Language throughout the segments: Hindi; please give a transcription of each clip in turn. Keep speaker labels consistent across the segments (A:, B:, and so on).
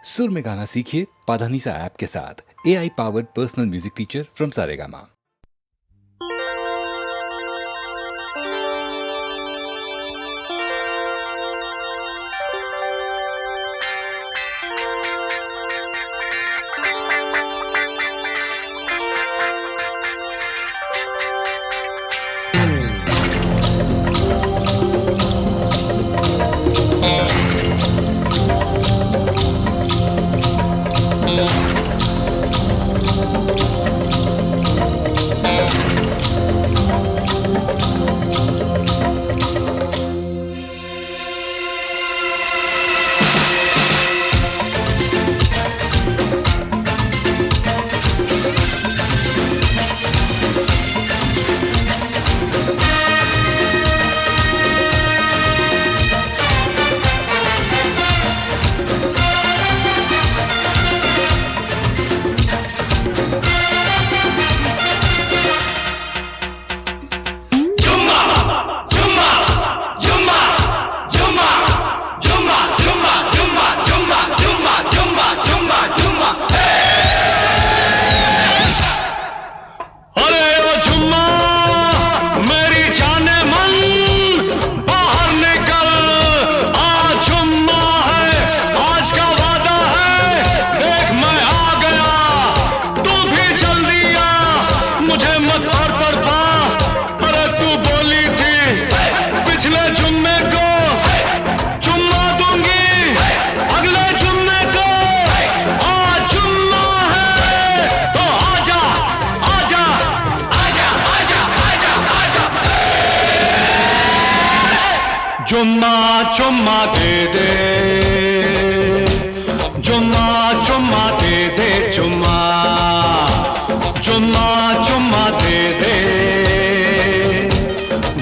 A: सुर में गाना सीखिए पाधानीसा ऐप के साथ। AI powered personal music teacher from Saregama.
B: चुम्मा चुम्मा दे दे, चुम्मा चुम्मा दे दे, चुम्मा चुम्मा चुम्मा दे दे,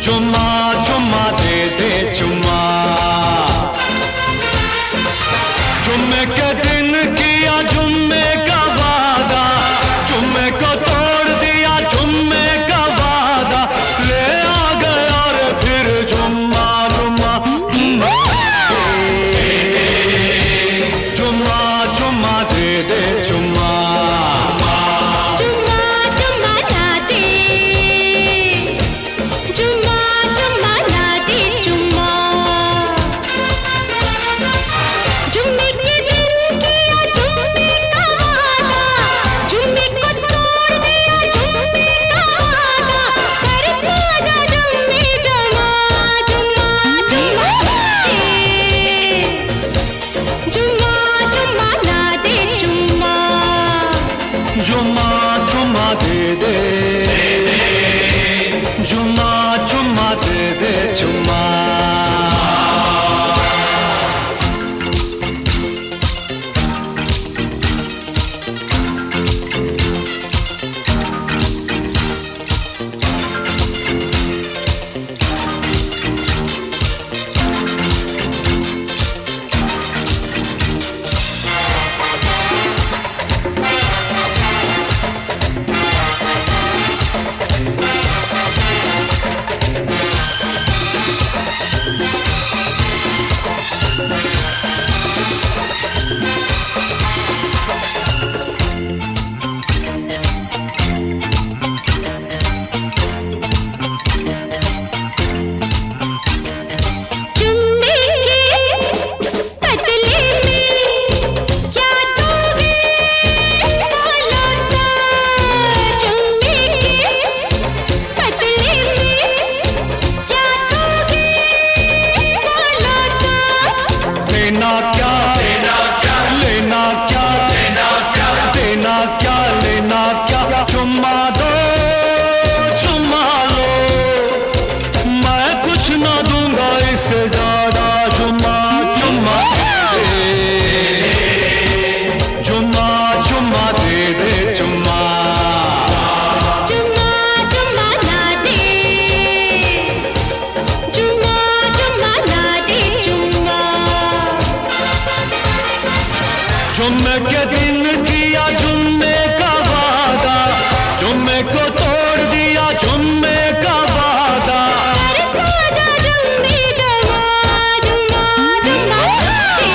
B: चुम्मा चुम्मा दे दे, चुम्मा जुम्मे के दिन किया जुम्मे का वादा, जुम्मे को तोड़ दिया जुम्मे का वादा, ले आ गया रे फिर जुम्मा जुम्मा जुम्मा जुम्मा दे दे, चुम्मा
C: चुम्मा चुम्मा ना दे, चुम्मा चुम्मा ना दे, चुम्मा जुम्मे के दिन किया जुम्मे का वादा, जुम्मे को तोड़ दिया जुम्मे का वादा, कर पूजा जुम्मे जमा जुम्मा जुम्मा दे, जुम्मा जुम्मा ना दे, जुम्मा
B: जुम्मा जुम्मा दे दे, जुम्मा जुम्मा दे दे, चुम्मा
C: जुम्मे के पतले में क्या दोगे बोलो तो, जुम्मे के पतले में क्या दोगे बोलो तो,
B: देना क्या लेना क्या, लेना क्या देना क्या लेना क्या, चुम्मा दो चुम्मा लो, मैं कुछ ना दूंगा इससे ज्यादा, जुम्मा चुम्मा दे, जुम्मा चुम्मा दे दे, चुम्मा
C: जुम्मा जुम्मा ना दे, जुम्मा जुम्मा ना दे, जुम्मा
B: जुम्मे के दिन किया जुम्मे का वादा, जुम्मे को तोड़ दिया जुम्मे का वादा,
C: कर पूजा जुम्मे जमा जुम्मा जुम्मा दे,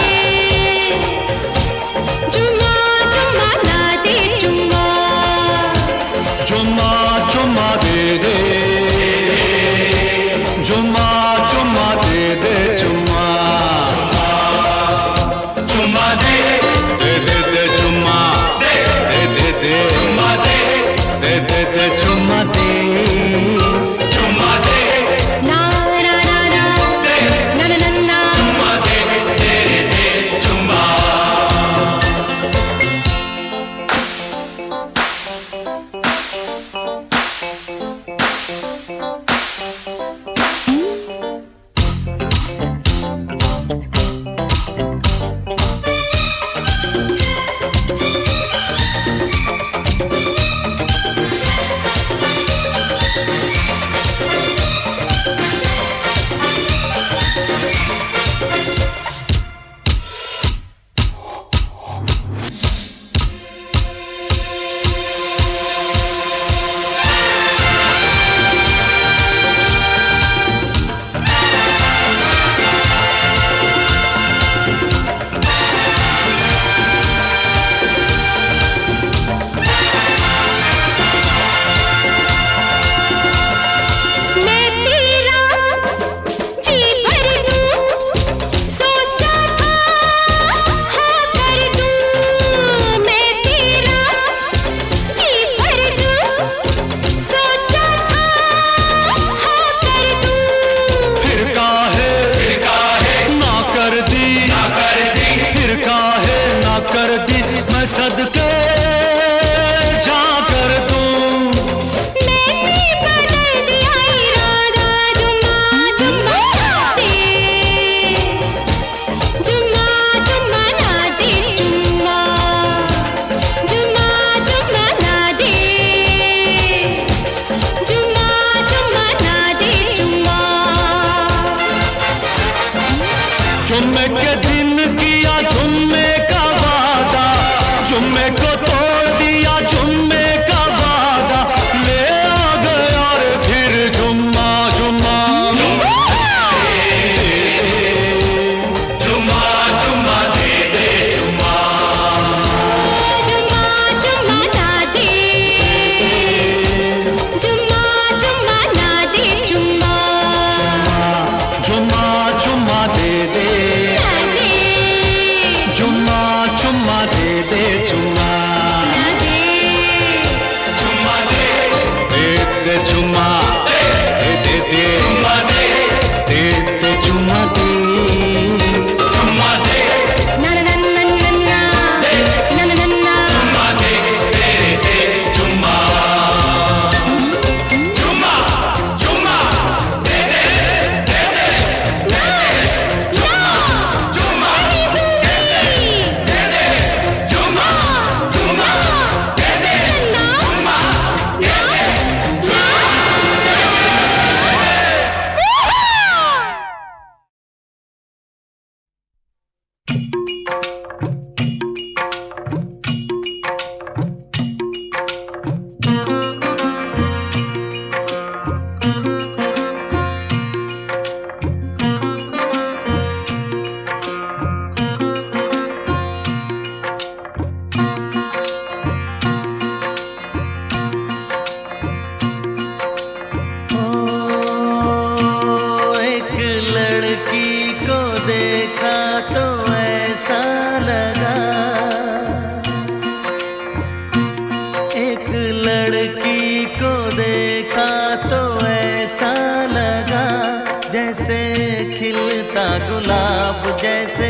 D: गुलाब जैसे,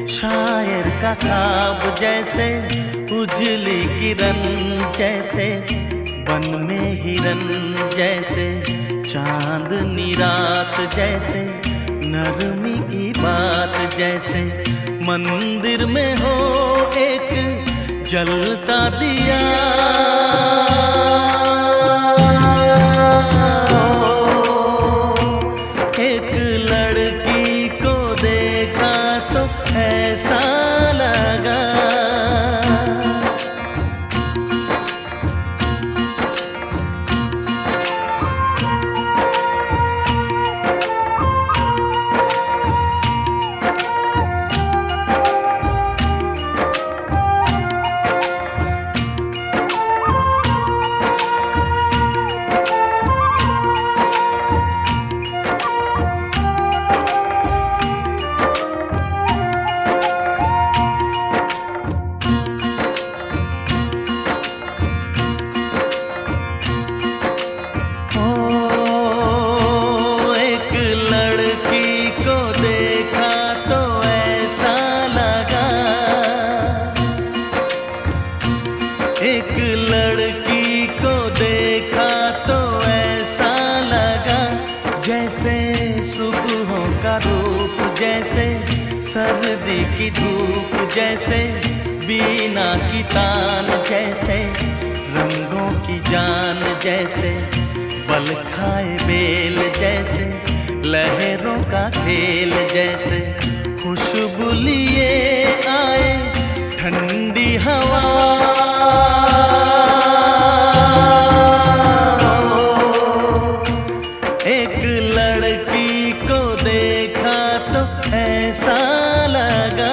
D: शायर का ख्वाब जैसे, उजली किरण जैसे, बन में हिरन जैसे, चांदनी रात जैसे, नरमी की बात जैसे, मंदिर में हो एक जलता दिया, एक लड़की को देखा तो ऐसा लगा, एक लड़की को देखा तो ऐसा लगा, जैसे सुबहों का रूप जैसे, सर्दी की धूप जैसे, बीना की तान जैसे, रंगों की जान जैसे, बल खाए बेल जैसे, लहरों का खेल जैसे, खुशबू लिए आए ठंडी हवा, एक लड़की को देखा तो ऐसा लगा,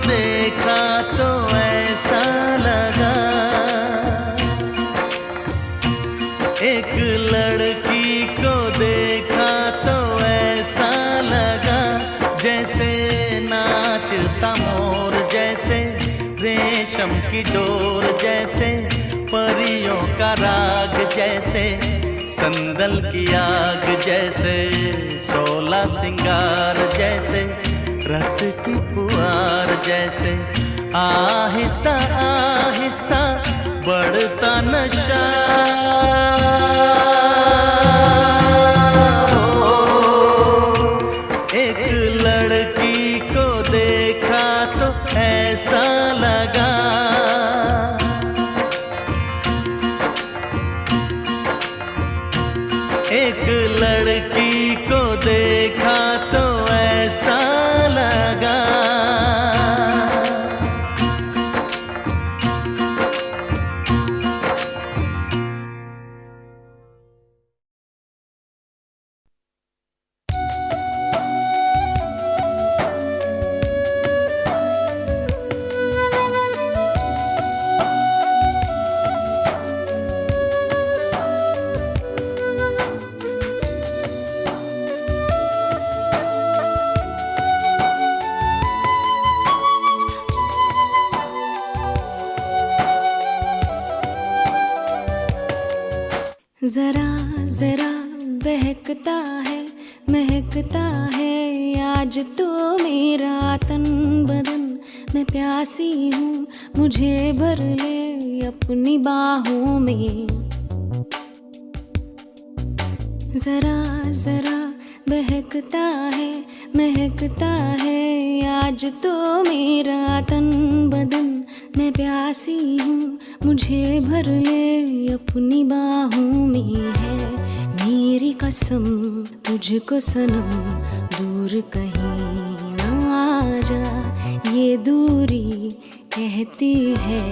D: देखा तो ऐसा लगा, एक लड़की को देखा तो ऐसा लगा, जैसे नाचता मोर जैसे, रेशम की डोर जैसे, परियों का राग जैसे, संदल की आग जैसे, शोला सिंगार जैसे, रस की फुहार जैसे, आहिस्ता आहिस्ता बढ़ता नशा, एक लड़की को देखा तो ऐसा लगा, एक लड़की को देखा तो ऐसा लगा।
C: जरा जरा बहकता है महकता है आज तो मेरा तन बदन, मैं प्यासी हूँ मुझे भर ले अपनी बाहों में। जरा जरा बहकता है महकता है आज तो मेरा तन बदन, मैं प्यासी हूँ मुझे भर ले अपनी बाहों में। है मेरी कसम तुझको सनम दूर कहीं ना जा, ये दूरी कहती है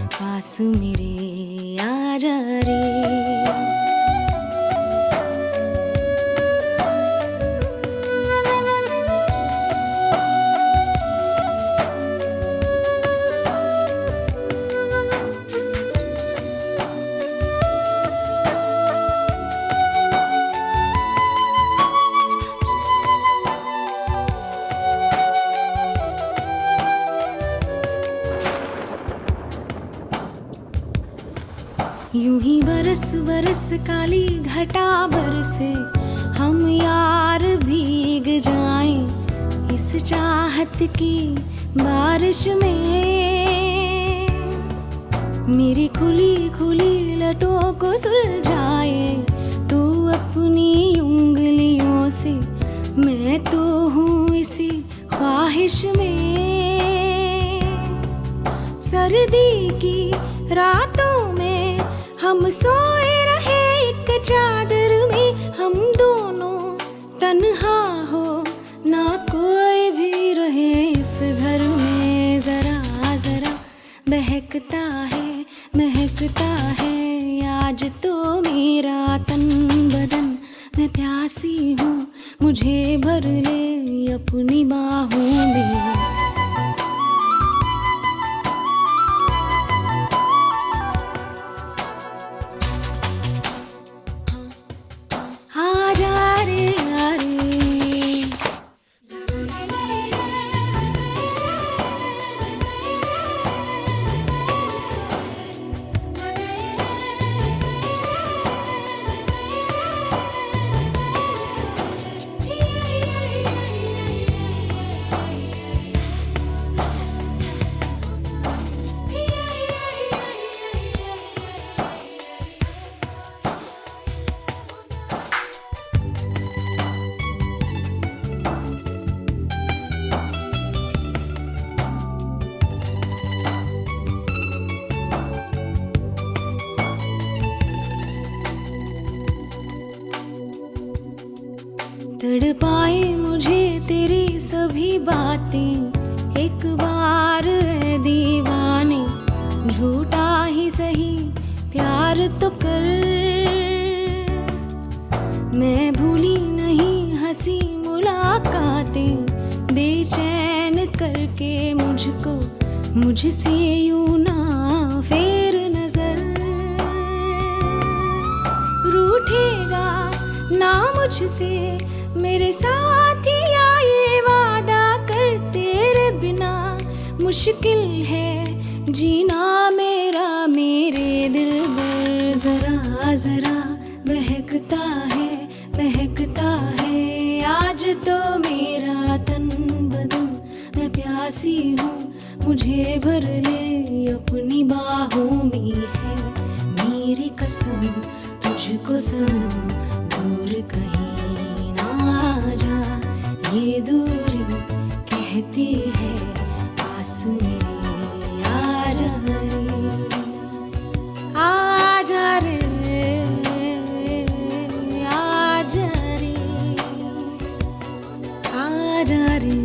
C: पास मेरे आ जा रे। यूं ही बरस बरस काली घटा बरसे, हम यार भीग जाएं इस चाहत की बारिश में। मेरी खुली खुली लटों को सुलझाए तू अपनी उंगलियों से, मैं तो हूँ इसी ख्वाहिश में। सर्दी की रातों में हम सोए रहे एक चादर में, हम दोनों तन्हा हो ना कोई भी रहे इस घर में। जरा जरा बहकता है महकता है आज तो मेरा तन बदन, मैं प्यासी हूँ मुझे भर ले अपनी बाहों में। तड़पाए मुझे तेरी सभी बातें, एक बार है दीवाने झूठा ही सही प्यार तो कर। मैं भूली नहीं हंसी मुलाकातें, बेचैन करके मुझको मुझसे यूं ना फेर नजर। रूठेगा ना मुझसे मेरे साथिया ये वादा कर, तेरे बिना मुश्किल है जीना मेरा मेरे दिल पर। जरा जरा बहकता है आज तो मेरा तन बदन, मैं प्यासी हूँ मुझे भर ले अपनी बाहों में है मेरी कसम। तुझको सनम दूर कहीं जा, ये दूरी कहती है पास मेरे आ जा रे। आ जा रे आ जा रे आ जा रे।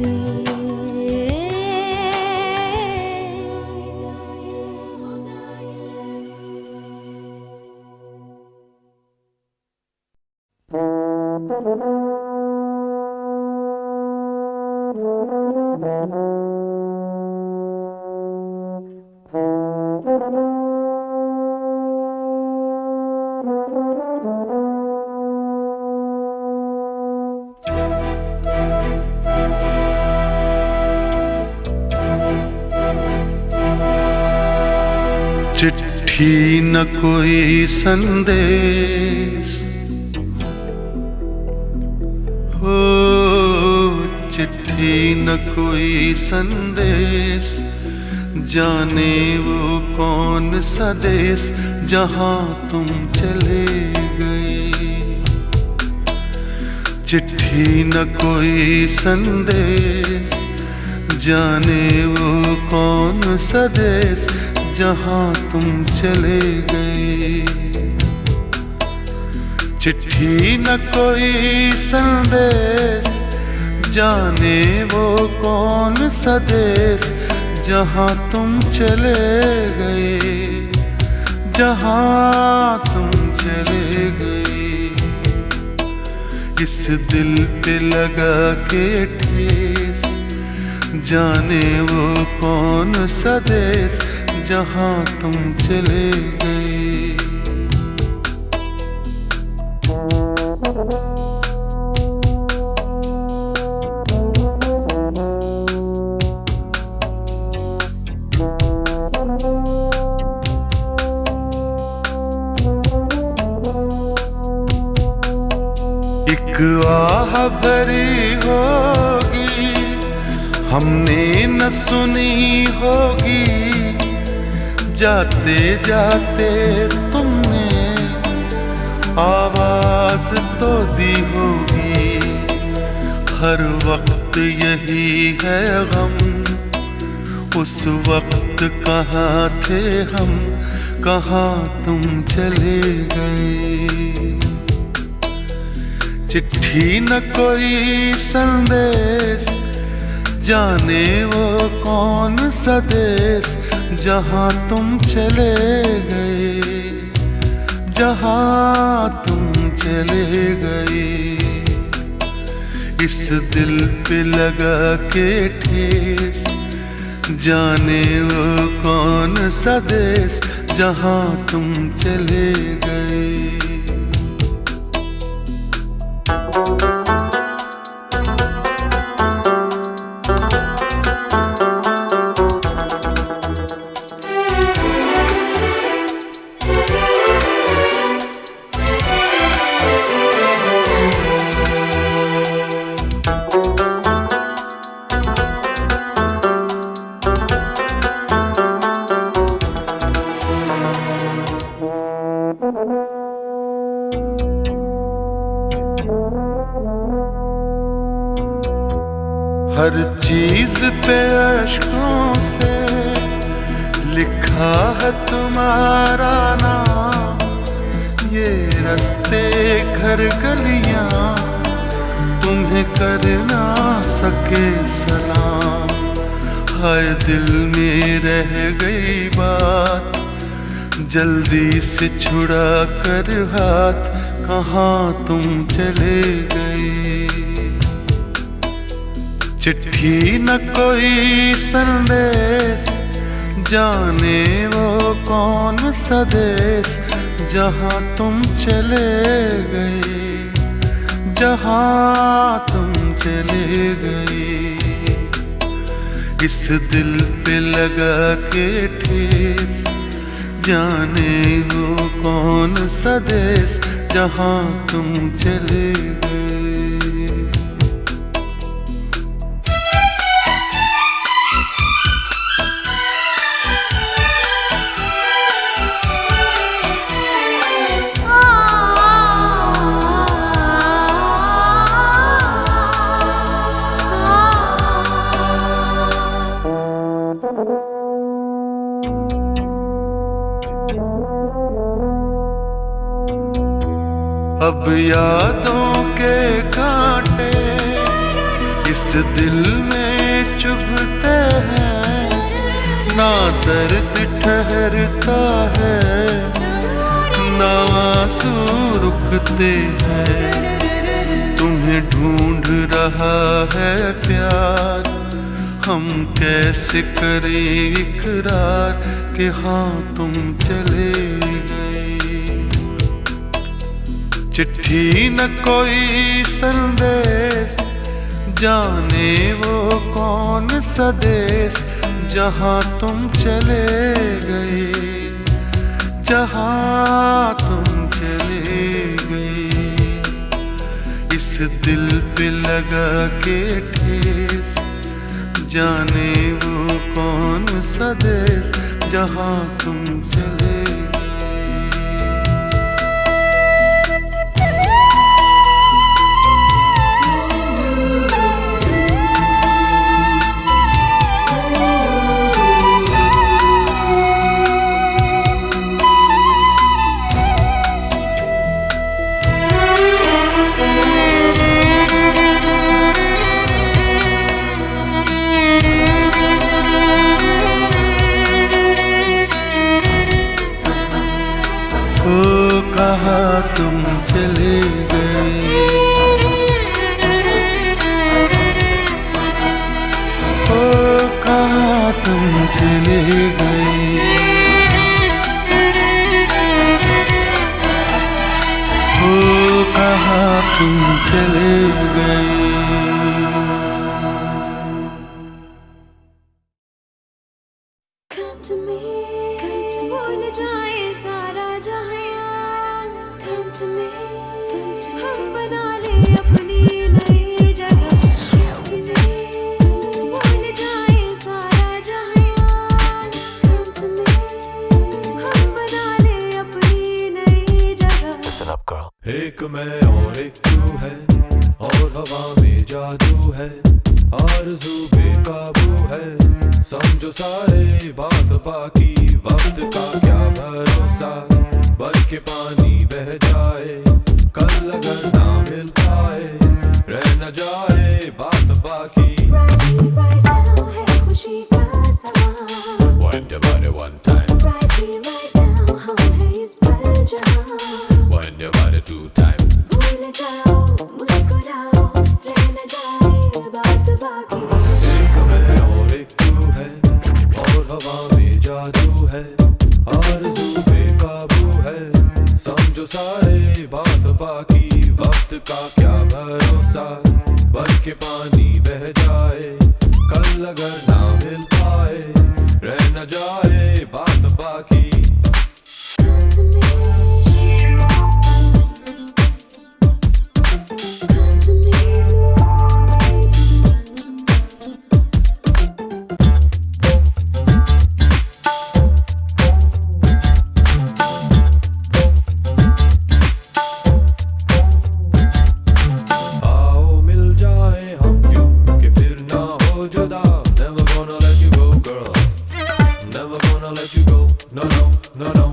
B: चिट्ठी न कोई संदेश, हो चिट्ठी न कोई संदेश, जाने वो कौन सा देश जहाँ तुम चले गए। चिट्ठी न कोई संदेश, जाने वो कौन सा देश जहाँ तुम चले गए। चिट्ठी न कोई संदेश, जाने वो कौन सा देश
E: जहाँ तुम चले गए, जहाँ तुम चले गए। इस दिल पे लगा के ठेस, जाने वो कौन सा देश, जहाँ तुम चले गए। एक आह भरी होगी, हमने न सुनी होगी, जाते जाते तुमने आवाज तो दी होगी। हर वक्त यही है गम, उस वक्त कहाँ थे हम, कहाँ तुम चले गए। चिट्ठी न कोई संदेश, जाने वो कौन सा देश, जहाँ तुम चले गए, जहाँ तुम चले गए। इस दिल पे लगा के ठेस, जाने वो कौन सा देश, जहाँ तुम चले गए। हर चीज पे अश्कों से लिखा है तुम्हारा नाम। ये रास्ते घर गलियां तुम्हें कर ना सके सलाम। हाय दिल में रह गई बात, जल्दी से छुड़ा कर हाथ, कहाँ तुम चले गए। चिट्ठी न कोई संदेश, जाने वो कौन सा देश, जहाँ तुम चले गए, जहाँ तुम चले गए। इस दिल पे लगा के ठेस, जाने वो कौन सा देश, जहाँ तुम चले गए। अब यादों के कांटे इस दिल में चुभते हैं, ना दर्द ठहरता है, ना आंसू रुकते हैं। तुम्हें ढूंढ रहा है प्यार, हम कैसे करें इकरार कि हाँ तुम चले गए। चिट्ठी न कोई संदेश, जाने वो कौन सा देश, जहाँ तुम चले गए, जहाँ तुम चले गए। इस दिल पे लगा के ठेस, जाने वो कौन सा देश, जहाँ तुम चले गए। तुम चले गए, ओ कहाँ तुम चले गए, ओ कहाँ तुम चले गए।
C: Come to me, भूल जाए सारा जहां। Come to me, हम बना ले अपनी नई जगह। Come to me, भूल जाए सारा जहां। Come to me, हम बना ले अपनी नई जगह।
F: Listen up, girl.
G: एक मैं और एक तू है, और हवा में जादू है, आरज़ू बेकाबू है, समझो सारे बात बाकी, वक्त का क्या भरोसा, बन के पानी बह जाए, कल अगर ना मिल पाए, रह न जाए बात बाकी।
C: Right now है खुशी का समा।
G: Wind your body one time,
C: Right here, right now हम हैं इस पल जहां।
G: wind your body two time.
C: भूल जाओ, मुस्कुराओ, रह न जाए बात बाकी।
G: एक मैं और एक तू है, और हवा में जादू है, आरज़ू बेकाबू है, समझो सारे बात बाकी, वक्त का क्या भरोसा, बन के पानी बह जाए, कल अगर ना मिल पाए, रह न जाए बात बाकी।
C: Come to me, come to me,
G: आओ मिल जाए हम यूं कि फिर ना हो जुदा, never gonna let you go girl, never gonna let you go, no no no no।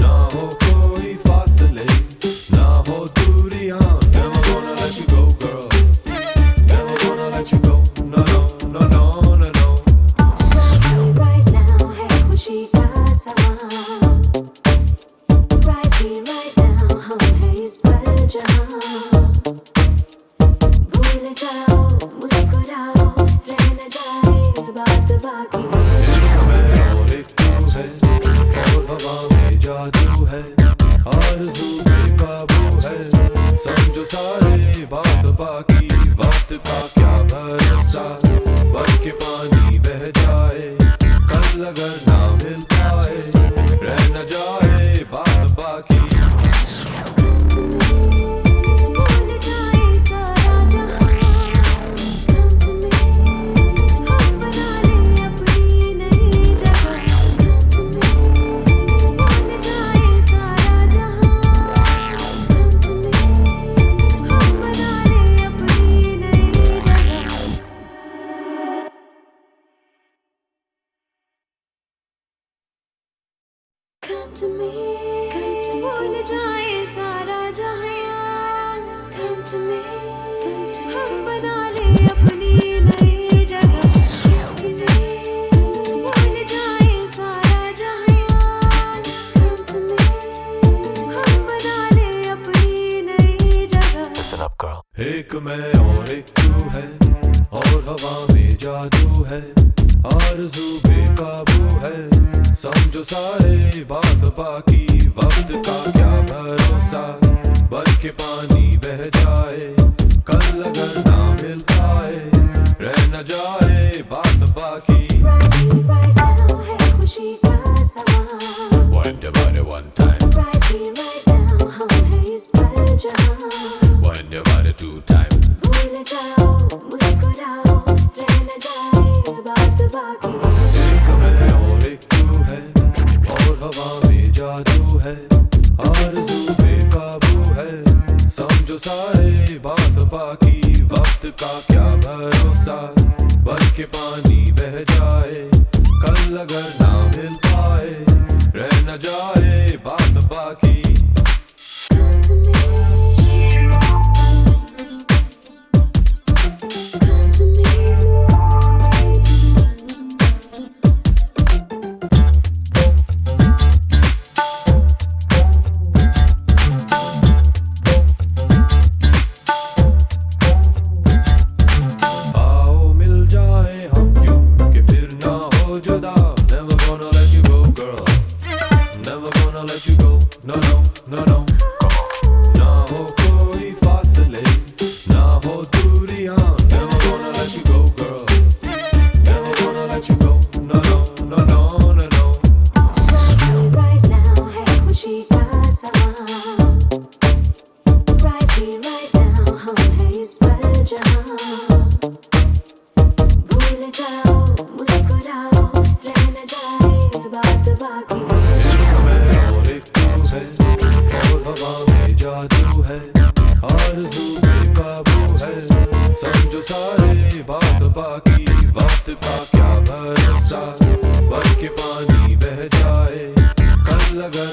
G: ना हो कोई फासले, ना हो दूरियां, never gonna let you go girl, never gonna let you go, no no no no no no।
C: right here, right now है खुशी का समा। Right here, right now हम हैं इस पल जहां। भूल जाओ, मुस्कुराओ, रह न जाए बात बाकी।
G: एक मैं और एक तू है, और हवा में जादू है, आरज़ू बेकाबू है, समझो सारे बात बाकी, वक्त का क्या भरोसा, बन के पानी बह जाए, कल अगर ना मिल पाए, रह न जाए बात बाकी।
C: Come to me, भूल जाए सारा जहां। Come to me, हम बना ले अपनी नई जगह। Come to me, भूल जाए सारा जहां। Come to me, हम बना ले अपनी नई जगह। Come to me, भूल जाए सारा जहां। Come to me, हम बना ले अपनी नई जगह। Come to me, भूल जाए सारा जहां। Come to me, हम बना ले अपनी नई जगह।
F: Listen up, girl.
G: एक मैं और एक तू है, और हवा में जादू है, आरज़ू बेकाबू है, समझो सारे बात बाकी, वक्त का क्या भरोसा, बन के पानी बह जाए, कल अगर ना मिल पाए, रह न जाए बात बाकी।
C: Right here, right now है खुशी का समा।
G: Wind your body one time,
C: Right here, right now हम हैं इस पल जहां।
G: wind your body two time।
C: भूल जाओ, मुस्कुराओ, रह न जाए बात बाकी।
G: एक मैं और एक तू है, और हवा में जादू है, आरज़ू बेकाबू है, समझो सारे बात बाकी, वक्त का क्या भरोसा, बन के पानी बह जाए, कल अगर ना मिल पाए, रह न जाए बात बाकी।
C: Come to me, come to me,
G: हो कोई फासले, ना हो दूरियां. Never gonna let you go, girl. Never gonna let you go. No, no, no, no, no, no.
C: Right here, right now है खुशी का समा. Right here, right now हम हैं इस पल जहां. भूल जाओ, मुस्कुराओ, रह न जाए बात बाकी.
G: एक मैं और एक तू है, और हवा में जादू है, आरज़ू बेकाबू है. समझो सारे बात बाकी, वक्त का क्या भरोसा, बन के पानी बह जाए कल अगर